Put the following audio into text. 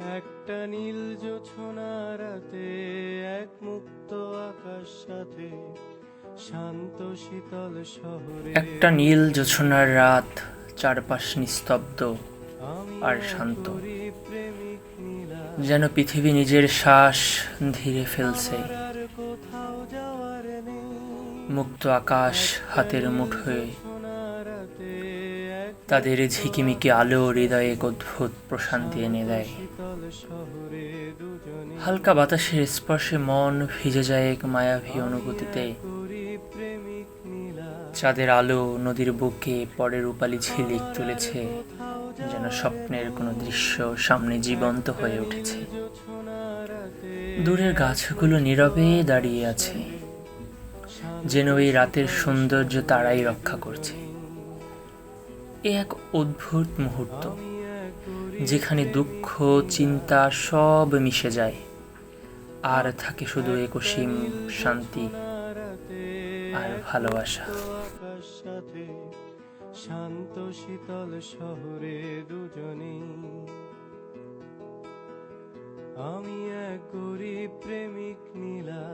একটা নীল জোছনা রাতে, এক মুক্ত আকাশ সাথে, শান্ত শীতল শহরে। একটা নীল জোছনার রাত, চারপাশ নিস্তব্ধ আমি আর এক শান্ত, গরিব প্রেমিক নীলা। যেন পৃথিবী নিজের শ্বাস ধীরে ফেলছে। আমার আর কোথাও যাওয়ার নেই। মুক্ত আকাশ একটা হাতের নীল মুঠোয়, জোছনা রাতে, এক তাদের মুক্ত ঝিকিমিকি আকাশ আলো হৃদয়ে সাথে, এক অদ্ভুত প্রশান্তি এনে শান্ত দেয়। শীতল শহরে দুজনেই। হালকা বাতাসের স্পর্শে মন ভিজে যায় এক মায়াবী আমি অনুভূতিতে। এক গরিব প্রেমিক নীলা। চাঁদের আলো নদীর বুকে পরে রূপালি ঝিলিক আমার আর তুলেছে, কোথাও যেন যাওয়ার স্বপ্নের কোনো নেই। দৃশ্য সামনে জীবন্ত একটা হয়ে নীল উঠেছে। জোছনা রাতে, দূরের এক গাছগুলো মুক্ত নীরবে আকাশ দাঁড়িয়ে আছে, সাথে, যেন শান্ত এই রাতের শীতল সৌন্দর্য শহরে তারাই রক্ষা করছে। দুজনেই। এ এক অদ্ভুত মুহূর্ত, আমি এক গরিব যেখানে দুঃখ প্রেমিক নীলা। চিন্তা সব মিশে যায়, আর থাকে শুধু এক একটা অসীম নীল শান্তি জোছনা রাতে, আর এক ভালোবাসা। মুক্ত আকাশ সাথে, শান্ত শীতল শহরে দুজনেই। আমি এক গরিব প্রেমিক নীলা।